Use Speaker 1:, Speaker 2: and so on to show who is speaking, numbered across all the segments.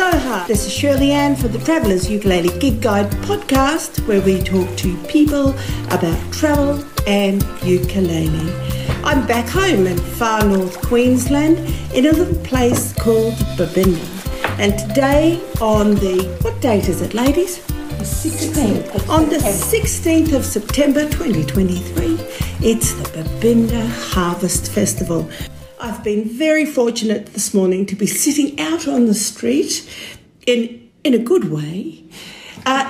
Speaker 1: Aloha! This is Shirley Ann for the Travellers Ukulele Gig Guide podcast, where we talk to people about travel and ukulele. I'm back home in far north Queensland in a little place called Babinda. And today on what date is it, ladies?
Speaker 2: The 16th.
Speaker 1: On the 16th of September 2023, it's the Babinda Harvest Festival. I've been very fortunate this morning to be sitting out on the street in a good way,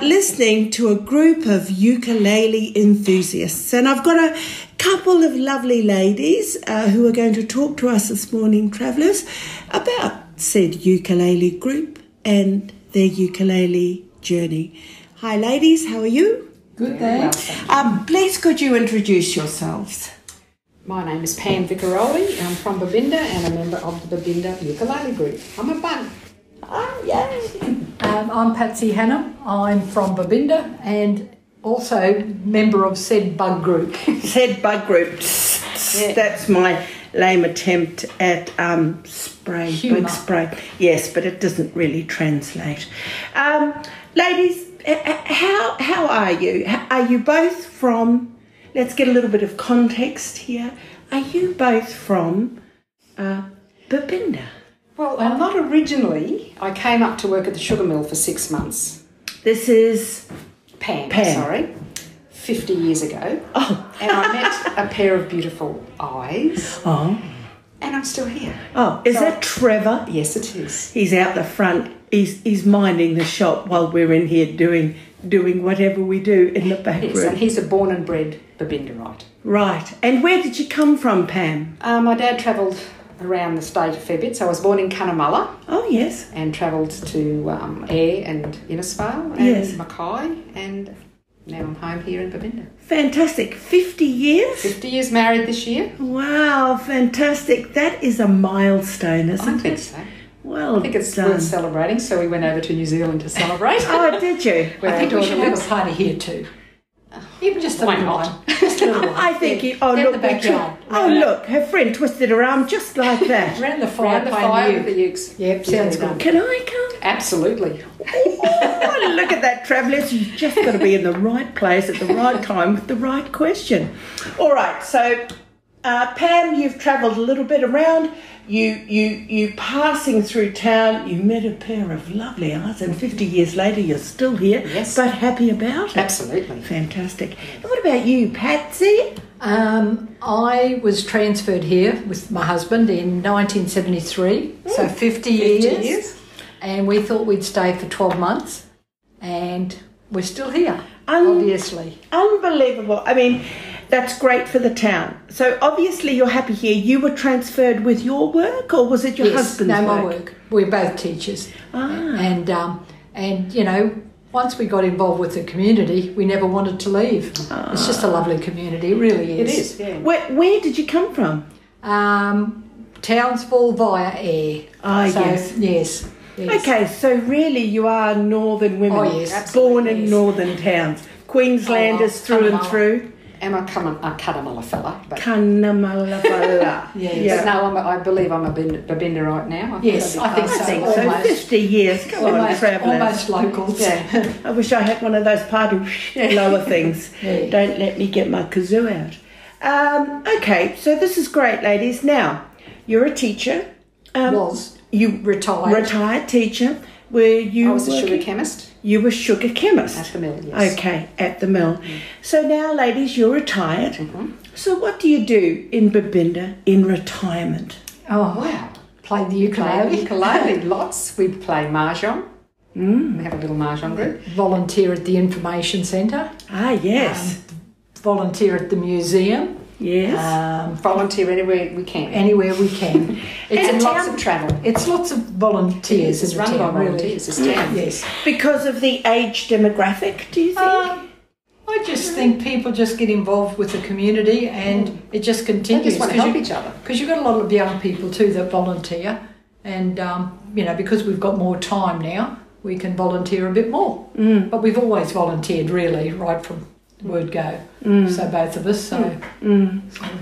Speaker 1: listening to a group of ukulele enthusiasts. And I've got a couple of lovely ladies who are going to talk to us this morning, travellers, about said ukulele group and their ukulele journey. Hi ladies, how are you?
Speaker 2: Good, thanks.
Speaker 1: Please could you introduce yourselves?
Speaker 2: My name is Pam Vicaroli. I'm from Babinda and a member of the Babinda Ukulele Group. I'm a bug.
Speaker 1: Oh, yay!
Speaker 3: I'm Patsy Hannam. I'm from Babinda and also member of said bug group.
Speaker 1: Said bug group.
Speaker 2: Yeah.
Speaker 1: That's my lame attempt at spray.
Speaker 3: Humour.
Speaker 1: Bug spray. Yes, but it doesn't really translate. Ladies, how are you? Are you both from... Let's get a little bit of context here. Are you both from Babinda?
Speaker 2: Well, not originally. I came up to work at the sugar mill for 6 months.
Speaker 1: This is...
Speaker 2: Pam. Sorry. 50 years ago.
Speaker 1: Oh.
Speaker 2: And I met a pair of beautiful eyes.
Speaker 1: Oh.
Speaker 2: And I'm still here.
Speaker 1: Oh, is that Trevor?
Speaker 2: Yes, it is.
Speaker 1: He's out the front. He's minding the shop while we're in here doing whatever we do in the back
Speaker 2: Yes,
Speaker 1: room.
Speaker 2: and he's a born and bred Babindaite.
Speaker 1: Right. And where did you come from, Pam?
Speaker 2: My dad travelled around the state a fair bit, so I was born in Cunnamulla.
Speaker 1: Oh, yes.
Speaker 2: And travelled to Ayr and Innisfail and
Speaker 1: Yes.
Speaker 2: Mackay, and now I'm home here in Babinda.
Speaker 1: Fantastic. 50 years?
Speaker 2: 50 years married this year.
Speaker 1: Wow, fantastic. That is a milestone, isn't it?
Speaker 2: I think so.
Speaker 1: Well
Speaker 2: I think it's
Speaker 1: done.
Speaker 2: worth celebrating, so we went over to New Zealand to celebrate.
Speaker 1: Oh, did you?
Speaker 2: Where
Speaker 3: I think
Speaker 2: our
Speaker 3: we should
Speaker 2: daughter
Speaker 3: have
Speaker 2: lives.
Speaker 3: a party here too. Even just a
Speaker 2: Why
Speaker 3: little
Speaker 2: not?
Speaker 3: one. Just a little one.
Speaker 1: I think
Speaker 3: Yeah.
Speaker 1: you... Oh,
Speaker 3: Down
Speaker 1: look,
Speaker 3: the
Speaker 1: we
Speaker 3: backyard.
Speaker 1: oh, look, her friend twisted her arm just like that.
Speaker 3: Around the fire.
Speaker 2: Around the
Speaker 3: playing
Speaker 2: fire
Speaker 3: uke.
Speaker 2: with the ukes.
Speaker 3: Yep, sounds good.
Speaker 1: Can I come?
Speaker 2: Absolutely.
Speaker 1: Oh, look at that, travellers. You've just got to be in the right place at the right time with the right question. All right, so Pam, you've travelled a little bit around. You passing through town, you met a pair of lovely eyes, and 50 years later you're still here,
Speaker 2: Yes.
Speaker 1: but happy about it.
Speaker 2: Absolutely.
Speaker 1: Fantastic. And what about you, Patsy?
Speaker 3: I was transferred here with my husband in 1973, so 50 years. And we thought we'd stay for 12 months, and we're still here, obviously.
Speaker 1: Unbelievable. I mean, that's great for the town. So obviously you're happy here. You were transferred with your work, or was it your husband's work?
Speaker 3: No, my work. We're both teachers. And you know, once we got involved with the community, we never wanted to leave. It's just a lovely community, it really is.
Speaker 2: It is, yeah.
Speaker 1: Where did you come from?
Speaker 3: Townsville via Ayr.
Speaker 1: Yes.
Speaker 3: Yes.
Speaker 1: Okay, so really you are northern women.
Speaker 3: Oh, yes.
Speaker 1: Born
Speaker 3: Absolutely,
Speaker 1: in
Speaker 3: yes.
Speaker 1: northern towns. Queenslanders through and
Speaker 3: Cunnamulla.
Speaker 1: through.
Speaker 2: I'm a Cunnamulla fella. But
Speaker 1: Cunnamulla.
Speaker 3: Yes.
Speaker 2: no, I believe I'm a Babinda right now.
Speaker 3: Yes, I think
Speaker 1: I
Speaker 3: so.
Speaker 1: think so.
Speaker 3: Almost.
Speaker 1: 50 years. Come on,
Speaker 3: Almost,
Speaker 1: travellers.
Speaker 3: almost locals.
Speaker 2: Yeah.
Speaker 1: I wish I had one of those party lower things.
Speaker 3: Yeah.
Speaker 1: Don't let me get my kazoo out. Okay, so this is great, ladies. Now, you're a teacher. You
Speaker 3: retired.
Speaker 1: Retired teacher. Were you
Speaker 2: I was a
Speaker 1: working?
Speaker 2: sugar chemist
Speaker 1: You were sugar chemist.
Speaker 2: at the mill, yes.
Speaker 1: Okay, at the mill. So now, ladies, you're retired. So what do you do in Babinda in retirement?
Speaker 3: Oh,
Speaker 2: Wow.
Speaker 3: played the
Speaker 2: Play
Speaker 3: ukulele.
Speaker 2: ukulele, lots. We play mahjong. We have a little mahjong group.
Speaker 3: Volunteer at the information centre.
Speaker 1: Ah, yes.
Speaker 3: Volunteer at the museum.
Speaker 1: Yes.
Speaker 2: Volunteer anywhere we can.
Speaker 3: Anywhere we can.
Speaker 2: And
Speaker 3: a
Speaker 2: lots
Speaker 3: town-
Speaker 2: of travel.
Speaker 3: It's lots of volunteers.
Speaker 2: It's
Speaker 3: in the
Speaker 2: run by
Speaker 3: town, really.
Speaker 2: volunteers, this town.
Speaker 3: Yes.
Speaker 1: Because of the age demographic, do you think?
Speaker 3: I just think people just get involved with the community and it just
Speaker 2: They
Speaker 3: continues.
Speaker 2: just want to help each other.
Speaker 3: Because you've got a lot of young people too that volunteer, and you know, because we've got more time now, we can volunteer a bit more. But we've always volunteered, really, right from word go. So both of us. So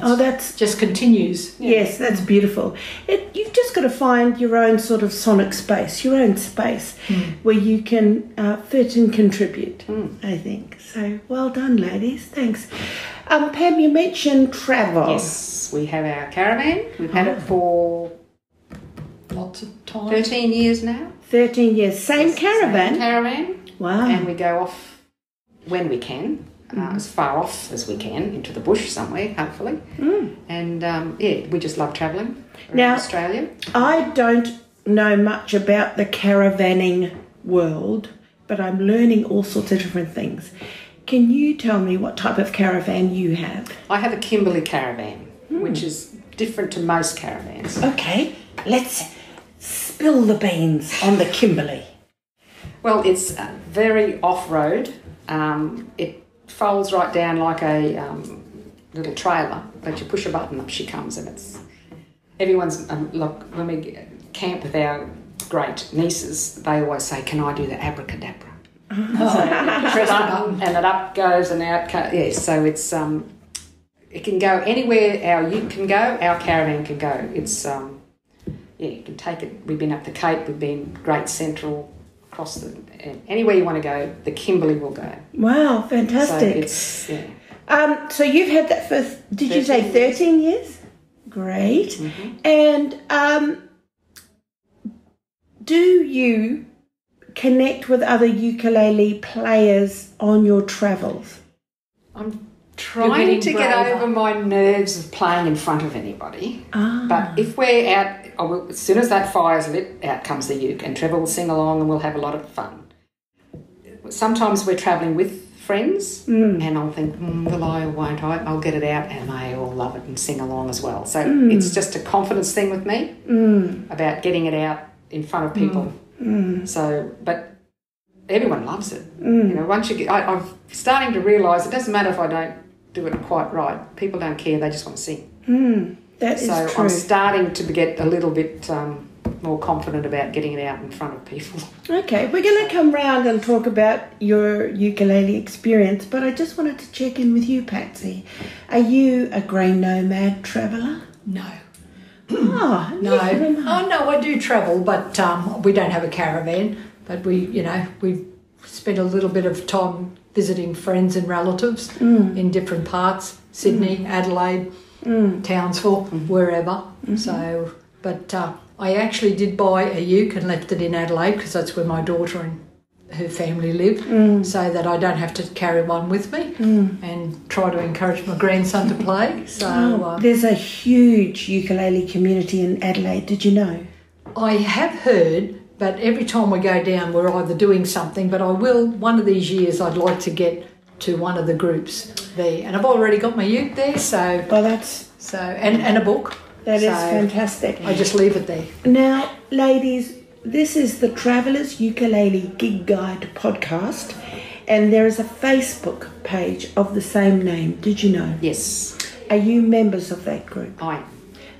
Speaker 1: Oh, that's
Speaker 3: just continues.
Speaker 1: yes, that's beautiful. You've just just got to find your own sort of sonic space, your own space where you can fit and contribute, I think. So well done, ladies. Thanks. Pam, you mentioned travel.
Speaker 2: Yes, we have our caravan. We've had it for
Speaker 3: Lots of time.
Speaker 2: 13 years now.
Speaker 1: 13 years. Same caravan?
Speaker 2: Same caravan.
Speaker 1: Wow.
Speaker 2: And we go off when we can, as far off as we can, into the bush somewhere, hopefully. And, we just love travelling around Australia.
Speaker 1: I don't know much about the caravanning world, but I'm learning all sorts of different things. Can you tell me what type of caravan you have?
Speaker 2: I have a Kimberley caravan, which is different to most caravans.
Speaker 1: Okay, let's spill the beans on the Kimberley.
Speaker 2: Well, it's very off-road. It folds right down like a little trailer, but you push a button, up she comes, and it's... Everyone's... look, when we camp with our great nieces, they always say, can I do the abracadabra? So you press the button and it up goes and out comes. Yes, so it's... it can go anywhere our ute can go, our caravan can go. It's... you can take it. We've been up the Cape, we've been Great Central, across the... anywhere you want to go, the Kimberley will go.
Speaker 1: Wow, fantastic.
Speaker 2: So it's...
Speaker 1: so you've had that for, did you say 13 years? Great. And do you connect with other ukulele players on your travels?
Speaker 2: I'm trying to get over my nerves of playing in front of anybody. But if we're out, as soon as that fire's lit, out comes the uke, and Trevor will sing along and we'll have a lot of fun. Sometimes we're travelling with friends and I'll think, will I or won't I? I'll get it out and they all love it and sing along as well. So it's just a confidence thing with me about getting it out in front of people. So, but everyone loves it. You know, once you get, I'm starting to realise it doesn't matter if I don't do it quite right. People don't care, they just want to sing.
Speaker 1: That is
Speaker 2: so
Speaker 1: true.
Speaker 2: I'm starting to get a little bit more confident about getting it out in front of people.
Speaker 1: Okay, we're going to come round and talk about your ukulele experience, but I just wanted to check in with you, Patsy. Are you a grey nomad traveller?
Speaker 3: No.
Speaker 1: Oh,
Speaker 3: No. Oh, no, I do travel, but we don't have a caravan. But we spent a little bit of time visiting friends and relatives in different parts, Sydney, Adelaide, Townsville, wherever. So, but I actually did buy a uke and left it in Adelaide because that's where my daughter and her family live, so that I don't have to carry one with me and try to encourage my grandson to play. So
Speaker 1: there's a huge ukulele community in Adelaide, did you know?
Speaker 3: I have heard, but every time we go down we're either doing something, but I will, one of these years I'd like to get to one of the groups there. And I've already got my uke there, so...
Speaker 1: Well, that's...
Speaker 3: So, and a book.
Speaker 1: That is fantastic.
Speaker 3: I just leave it there.
Speaker 1: Now, ladies, this is the Travellers Ukulele Gig Guide podcast, and there is a Facebook page of the same name. Did you know?
Speaker 2: Yes.
Speaker 1: Are you members of that group?
Speaker 2: I am.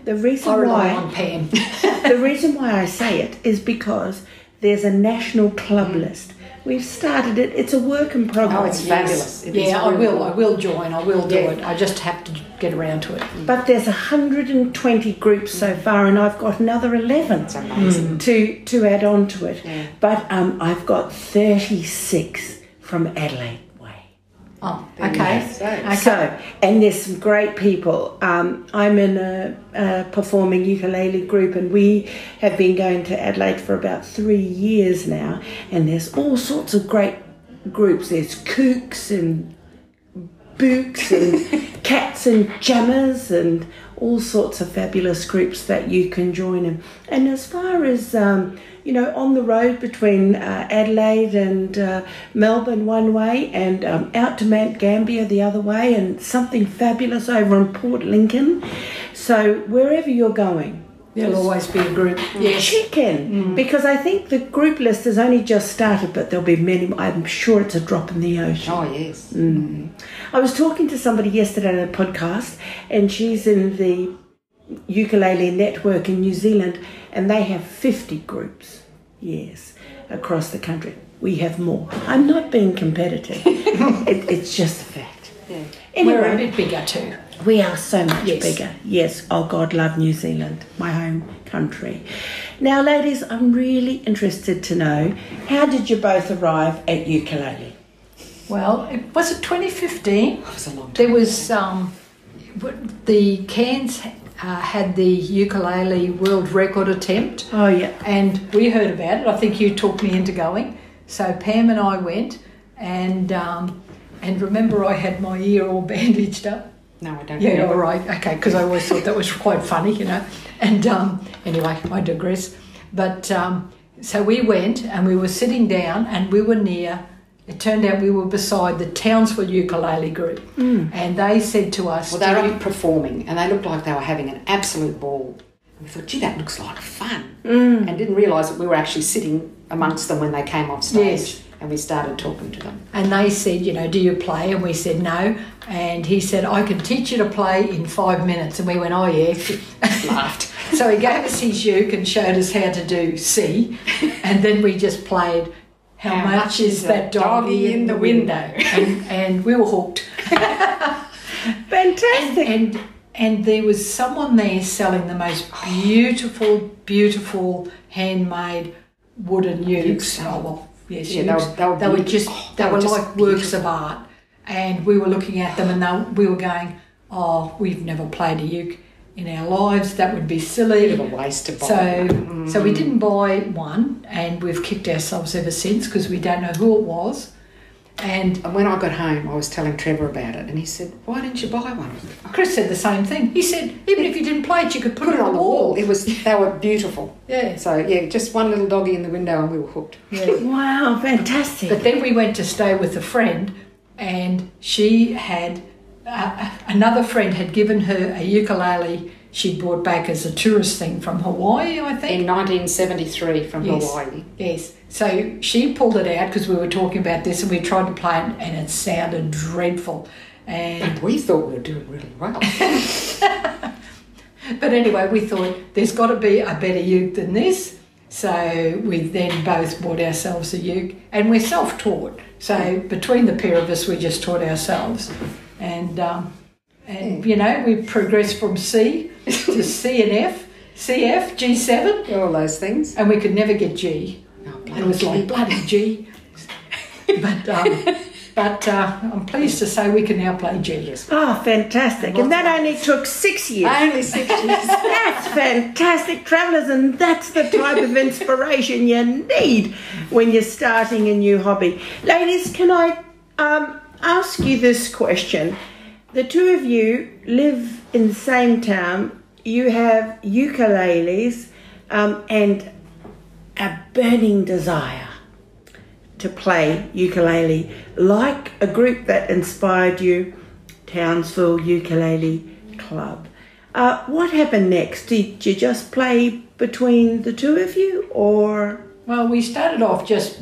Speaker 1: The reason
Speaker 3: I rely
Speaker 1: why
Speaker 3: on Pam.
Speaker 1: the reason why I say it is because there's a national club list. We've started it. It's a work in progress.
Speaker 2: Oh, it's fabulous. It is
Speaker 3: I
Speaker 2: really
Speaker 3: will. I will join. I will do
Speaker 1: Yeah.
Speaker 3: it. I just have to get around to it.
Speaker 1: But there's 120 groups so far, and I've got another 11
Speaker 2: It's amazing.
Speaker 1: to add on to it.
Speaker 2: Yeah.
Speaker 1: But I've got 36 from Adelaide Way.
Speaker 3: Oh, okay.
Speaker 1: So, and there's some great people. I'm in a performing ukulele group, and we have been going to Adelaide for about 3 years now, and there's all sorts of great groups. There's kooks and books and cats and jammers and all sorts of fabulous groups that you can join in. And as far as on the road between Adelaide and Melbourne one way, and out to Mount Gambier the other way, and something fabulous over in Port Lincoln. So wherever you're going,
Speaker 3: There'll always be a group. Yes.
Speaker 1: check in, because I think the group list has only just started, but there'll be many. I'm sure it's a drop in the ocean.
Speaker 2: Oh, yes.
Speaker 1: I was talking to somebody yesterday on a podcast, and she's in the Ukulele Network in New Zealand, and they have 50 groups, yes, across the country. We have more. I'm not being competitive. It's just a fact.
Speaker 2: Yeah.
Speaker 1: Anyway,
Speaker 3: We're a bit bigger too.
Speaker 1: We are so much
Speaker 3: Yes.
Speaker 1: bigger. Yes. Oh, God, love New Zealand, my home country. Now, ladies, I'm really interested to know, how did you both arrive at ukulele?
Speaker 3: Well, was it 2015?
Speaker 2: It was a long time.
Speaker 3: There was the Cairns had the ukulele world record attempt.
Speaker 1: Oh, yeah.
Speaker 3: And we heard about it. I think you talked me into going. So Pam and I went, and remember I had my ear all bandaged up.
Speaker 2: No, I don't.
Speaker 3: Yeah,
Speaker 2: remember.
Speaker 3: all right, okay, because I always thought that was quite funny, you know. And anyway, I digress. But so we went, and we were sitting down, and we were near. It turned out we were beside the Townsville Ukulele Group, and they said to us,
Speaker 2: Well, they were up performing, and they looked like they were having an absolute ball. And we thought, gee, that looks like fun. And didn't realise that we were actually sitting amongst them when they came off stage.
Speaker 3: Yes.
Speaker 2: And we started talking to them.
Speaker 3: And they said, you know, do you play? And we said no. And he said, I can teach you to play in 5 minutes. And we went, oh, yeah.
Speaker 2: Laughed.
Speaker 3: So he gave us his uke and showed us how to do C. And then we just played, how much is that doggy in the window? And we were hooked.
Speaker 1: Fantastic.
Speaker 3: And there was someone there selling the most beautiful handmade wooden ukes. Oh, well, yes,
Speaker 2: Yeah,
Speaker 3: ukes. They were just like works of art. And we were looking at them, and we were going, oh, we've never played a uke in our lives. That would be silly.
Speaker 2: Bit of a waste to buy.
Speaker 3: So we didn't buy one, and we've kicked ourselves ever since because we don't know who it was. And
Speaker 2: when I got home, I was telling Trevor about it, and he said, why didn't you buy one?
Speaker 3: Chris said the same thing. He said, even if you didn't play it, you could put it on the wall.
Speaker 2: They were beautiful.
Speaker 3: Yeah.
Speaker 2: So, yeah, just one little doggy in the window, and we were hooked.
Speaker 3: Yeah.
Speaker 1: Wow, fantastic.
Speaker 3: But then we went to stay with a friend, and she had, another friend had given her a ukulele she'd brought back as a tourist thing from Hawaii, I think.
Speaker 2: In 1973 from Hawaii.
Speaker 3: Yes. So she pulled it out because we were talking about this, and we tried to play it, and it sounded dreadful. And
Speaker 2: we thought we were doing really well.
Speaker 3: But anyway, we thought there's got to be a better uke than this. So we then both bought ourselves a uke, and we're self-taught. So between the pair of us, we just taught ourselves. And you know, we progressed from C to C and F, CF, G7.
Speaker 2: All those things.
Speaker 3: And we could never get G.
Speaker 2: Oh,
Speaker 3: It was like bloody G. But I'm pleased to say we can now play G. Yes.
Speaker 1: Oh, fantastic. And that only took 6 years.
Speaker 2: Only 6 years.
Speaker 1: That's fantastic, travellers, and that's the type of inspiration you need when you're starting a new hobby. Ladies, can I ask you this question? The two of you live in the same town. You have ukuleles and a burning desire to play ukulele, like a group that inspired you, Townsville Ukulele Club. What happened next? Did you just play between the two of you, or?
Speaker 3: Well, we started off just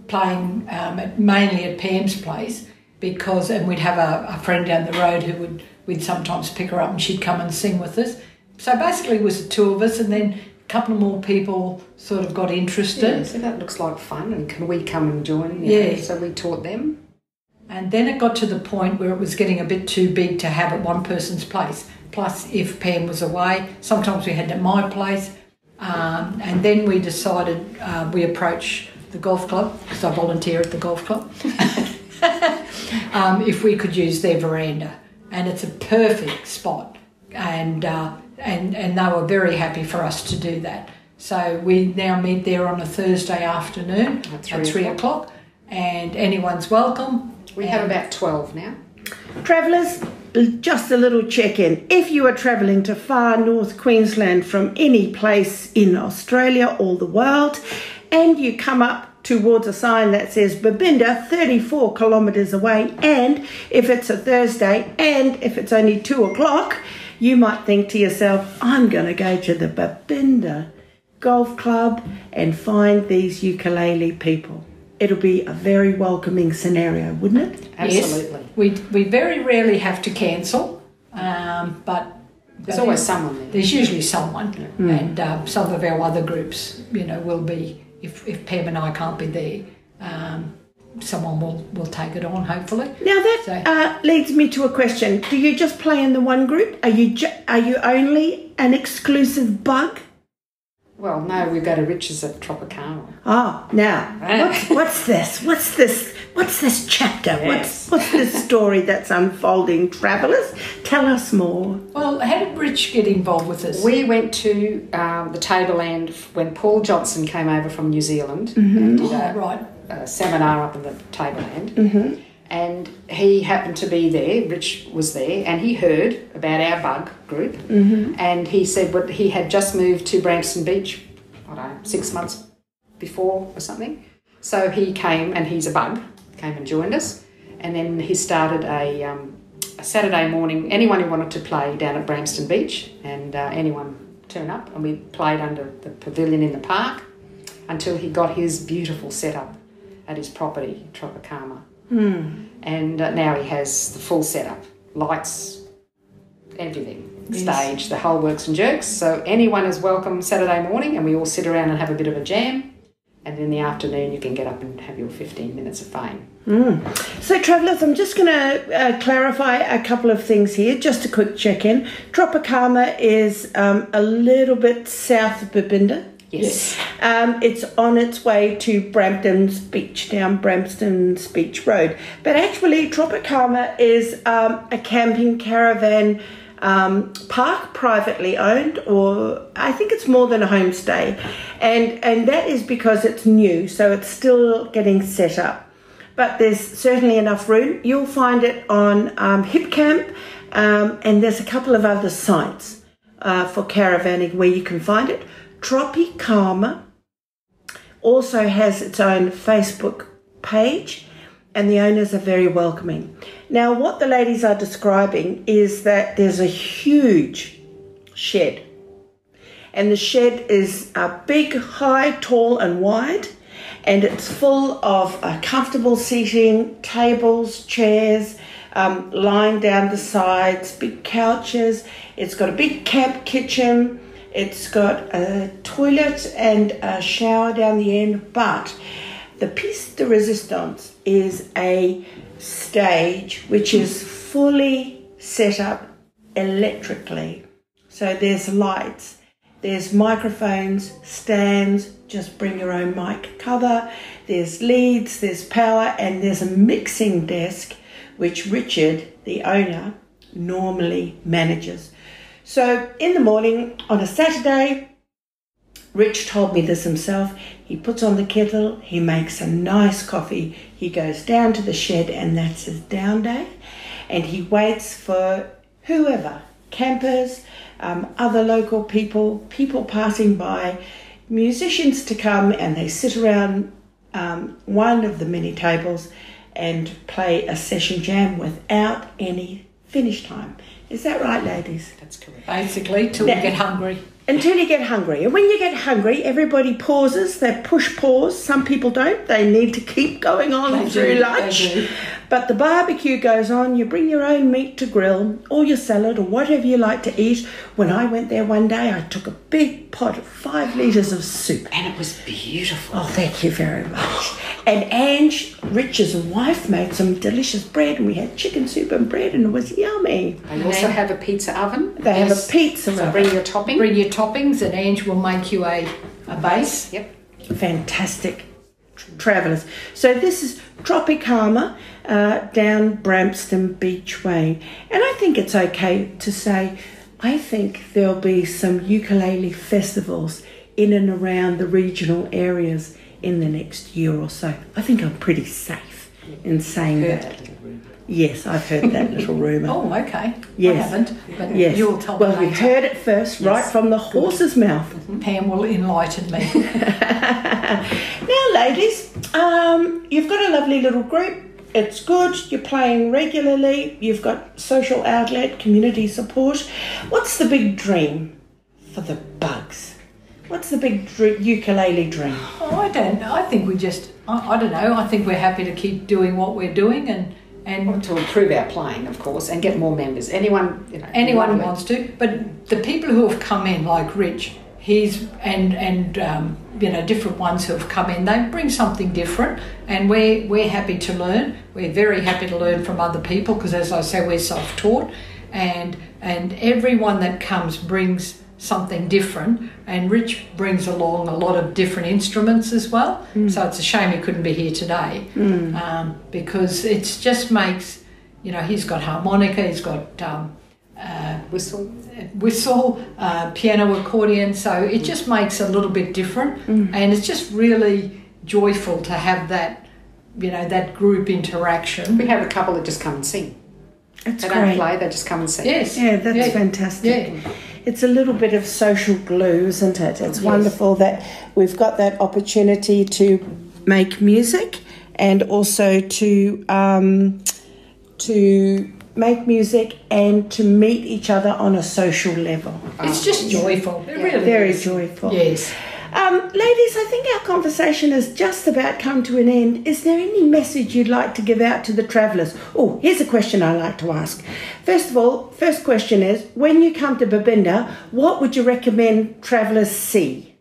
Speaker 3: playing mainly at Pam's place, and we'd have a friend down the road who we'd sometimes pick her up, and she'd come and sing with us. So basically it was the two of us, and then a couple of more people sort of got interested.
Speaker 2: Yeah, so that looks like fun, and can we come and join?
Speaker 3: Yeah.
Speaker 2: So we taught them.
Speaker 3: And then it got to the point where it was getting a bit too big to have at one person's place. Plus, if Pam was away, sometimes we had it at my place. And then we decided we approach the golf club, because I volunteer at the golf club, if we could use their veranda. And it's a perfect spot. And they were very happy for us to do that. So we now meet there on a Thursday afternoon at 3 o'clock, and anyone's welcome.
Speaker 2: We have about 12 now.
Speaker 1: Travellers, just a little check-in. If you are travelling to far north Queensland from any place in Australia or the world, and you come up towards a sign that says Babinda, 34 kilometres away, and if it's a Thursday and if it's only 2 o'clock, you might think to yourself, I'm going to go to the Babinda Golf Club and find these ukulele people. It'll be a very welcoming scenario, wouldn't it?
Speaker 2: Absolutely.
Speaker 3: Yes. We very rarely have to cancel, but
Speaker 2: there's always someone there.
Speaker 3: There's usually someone, and some of our other groups, will be, if Pam and I can't be there, someone will take it on, hopefully.
Speaker 1: Now that leads me to a question. Do you just play in the one group? Are you only an exclusive bug?
Speaker 2: Well, no, we go to Rich's at Tropicana.
Speaker 1: Oh, now, what's this? What's this chapter?
Speaker 2: Yes.
Speaker 1: What's this story that's unfolding? Travellers, tell us more.
Speaker 3: Well, how did Rich get involved with this?
Speaker 2: We went to the Tableland when Paul Johnson came over from New Zealand and did a seminar up in the Tableland.
Speaker 1: Mm-hmm.
Speaker 2: And he happened to be there, Rich was there, and he heard about our bug group.
Speaker 1: Mm-hmm.
Speaker 2: And he said he had just moved to Brampton Beach, 6 months before or something. So he came, and he's a bug, came and joined us. And then he started a Saturday morning, anyone who wanted to play down at Brampton Beach, and anyone turn up. And we played under the pavilion in the park until he got his beautiful setup at his property, Tropicana. And now he has the full setup, lights, everything, stage, the whole works and jerks. So anyone is welcome Saturday morning, and we all sit around and have a bit of a jam. And in the afternoon, you can get up and have your 15 minutes of fame.
Speaker 1: So, travellers, I'm just going to clarify a couple of things here. Just a quick check-in. Tropicana is a little bit south of Babinda.
Speaker 2: Yes.
Speaker 1: It's on its way to Brampton's Beach, down Brampton's Beach Road. But actually, Tropicana is a camping caravan park, privately owned, or I think it's more than a homestay. And that is because it's new, so it's still getting set up. But there's certainly enough room. You'll find it on Hip Camp, and there's a couple of other sites for caravanning where you can find it. Tropicana also has its own Facebook page, and the owners are very welcoming. Now, what the ladies are describing is that there's a huge shed, and the shed is big, high, tall and wide, and it's full of comfortable seating, tables, chairs, lying down the sides, big couches. It's got a big camp kitchen. It's got a toilet and a shower down the end, but the piece de resistance is a stage which is fully set up electrically. So there's lights, there's microphones, stands, just bring your own mic cover, there's leads, there's power, and there's a mixing desk which Richard, the owner, normally manages. So in the morning on a Saturday, Rich told me this himself, he puts on the kettle, he makes a nice coffee, he goes down to the shed, and that's his down day, and he waits for whoever, campers, other local people passing by, musicians to come, and they sit around one of the many tables and play a session jam without any finish time. Is that right, ladies?
Speaker 2: That's correct.
Speaker 3: Basically, till we get hungry.
Speaker 1: Until you get hungry. And when you get hungry, everybody pauses. They push pause. Some people don't. They need to keep going on through lunch. But the barbecue goes on. You bring your own meat to grill, or your salad, or whatever you like to eat. When I went there one day, I took a big pot of 5 litres of soup.
Speaker 2: And it was beautiful.
Speaker 1: Oh, thank you very much. And Ange, Rich's wife, made some delicious bread, and we had chicken soup and bread, and it was yummy.
Speaker 2: They also have a pizza oven.
Speaker 1: They have a pizza oven.
Speaker 2: So bring your topping.
Speaker 3: Bring your toppings, and Ange will make you a base.
Speaker 2: Yep.
Speaker 1: Fantastic, travellers. So this is Tropicana down Brampton Beach Way. And I think it's okay to say, I think there'll be some ukulele festivals in and around the regional areas in the next year or so. I think I'm pretty safe in saying that. Yes, I've heard that little rumour.
Speaker 3: Oh, okay.
Speaker 1: Yes.
Speaker 3: I haven't, but
Speaker 1: yes.
Speaker 3: you'll tell me later.
Speaker 1: Well, you heard it first, right from the horse's mouth.
Speaker 3: Pam will enlighten me.
Speaker 1: Now, ladies, you've got a lovely little group. It's good. You're playing regularly. You've got social outlet, community support. What's the big dream for the bugs? What's the big ukulele dream?
Speaker 3: Oh, I don't know. I think we just, I don't know. I think we're happy to keep doing what we're doing and
Speaker 2: to improve our playing, of course, and get more members. Anyone
Speaker 3: wants to. But the people who have come in, like Rich, different ones who have come in, they bring something different, and we're happy to learn. We're very happy to learn from other people because, as I say, we're self-taught, and everyone that comes brings something different, and Rich brings along a lot of different instruments as well. So it's a shame he couldn't be here today, because it just makes, he's got harmonica, he's got whistle, piano, accordion, so it just makes a little bit different, and it's just really joyful to have that, that group interaction.
Speaker 2: We have a couple that just come and sing.
Speaker 1: That's
Speaker 2: they
Speaker 1: great.
Speaker 2: Don't play, they just come and sing.
Speaker 3: Yes.
Speaker 1: Yeah, that's fantastic.
Speaker 3: Yeah.
Speaker 1: It's a little bit of social glue, isn't it? It's wonderful that we've got that opportunity to make music and also to make music and to meet each other on a social level.
Speaker 3: It's just joyful. It really
Speaker 1: very
Speaker 3: is.
Speaker 1: joyful.
Speaker 3: Yes.
Speaker 1: Ladies, I think our conversation has just about come to an end. Is there any message you'd like to give out to the travellers? Oh, here's a question I like to ask. First of all, first question is, when you come to Babinda, what would you recommend travellers see?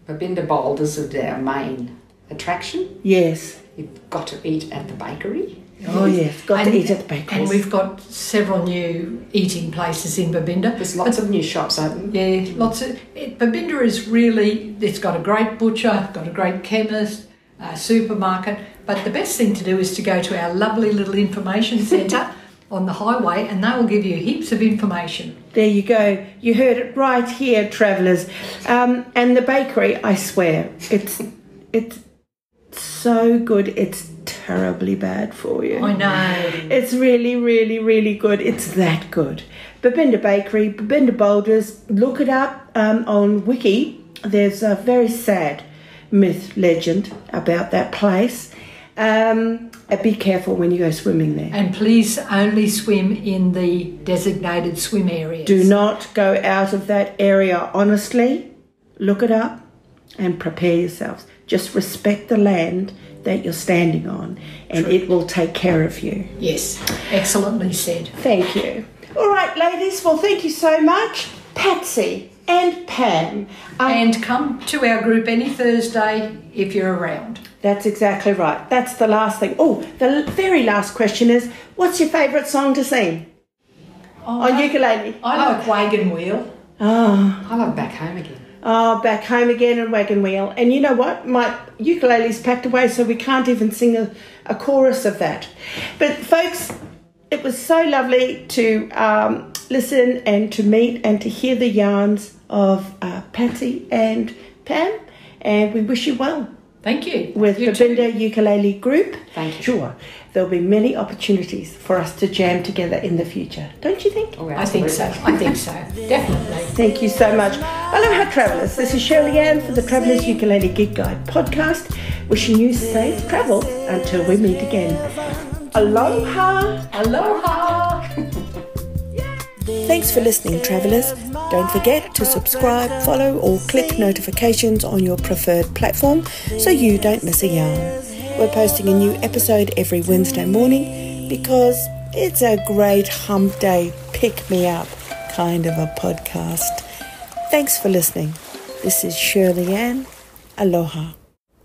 Speaker 2: Babinda boulders are our main attraction.
Speaker 1: Yes.
Speaker 2: You've got to eat at the bakery.
Speaker 1: Oh, yes, got to eat at the bakery.
Speaker 3: And we've got several new eating places in Babinda.
Speaker 2: There's lots of new shops open.
Speaker 3: Yeah, lots of... Babinda is really... It's got a great butcher, got a great chemist, supermarket, but the best thing to do is to go to our lovely little information centre on the highway, and they will give you heaps of information.
Speaker 1: There you go. You heard it right here, travellers. And the bakery, I swear, it's so good. It's terribly bad for you.
Speaker 3: I know.
Speaker 1: It's really, really, really good. It's that good. Babinda Bakery, Babinda Boulders. Look it up on Wiki. There's a very sad myth, legend about that place. Be careful when you go swimming there.
Speaker 3: And please only swim in the designated swim areas.
Speaker 1: Do not go out of that area. Honestly, look it up and prepare yourselves. Just respect the land that you're standing on, and it will take care of you.
Speaker 3: Yes, excellently said.
Speaker 1: Thank you. All right, ladies, well, thank you so much. Patsy and Pam.
Speaker 3: And come to our group any Thursday if you're around.
Speaker 1: That's exactly right. That's the last thing. Oh, the very last question is, what's your favourite song to sing on ukulele?
Speaker 3: I like Wagon Wheel.
Speaker 1: Oh.
Speaker 2: I love Back Home Again.
Speaker 1: Oh, Back Home Again and Wagon Wheel. And you know what? My ukulele's packed away, so we can't even sing a chorus of that. But folks, it was so lovely to listen and to meet and to hear the yarns of Patsy and Pam. And we wish you well.
Speaker 3: Thank you.
Speaker 1: With the Babinda Ukulele Group.
Speaker 2: Thank you.
Speaker 1: Sure. There'll be many opportunities for us to jam together in the future. Don't you think?
Speaker 2: Oh,
Speaker 3: I think so. I think so. Definitely.
Speaker 1: Thank you so much. Aloha, travellers. This is Shirley Ann for the Travellers Ukulele Gig Guide podcast. Wishing you safe travel until we meet again. Aloha.
Speaker 3: Aloha.
Speaker 1: Thanks for listening, travellers. Don't forget to subscribe, follow or click notifications on your preferred platform so you don't miss a yarn. We're posting a new episode every Wednesday morning because it's a great hump day, pick-me-up kind of a podcast. Thanks for listening. This is Shirley Ann. Aloha.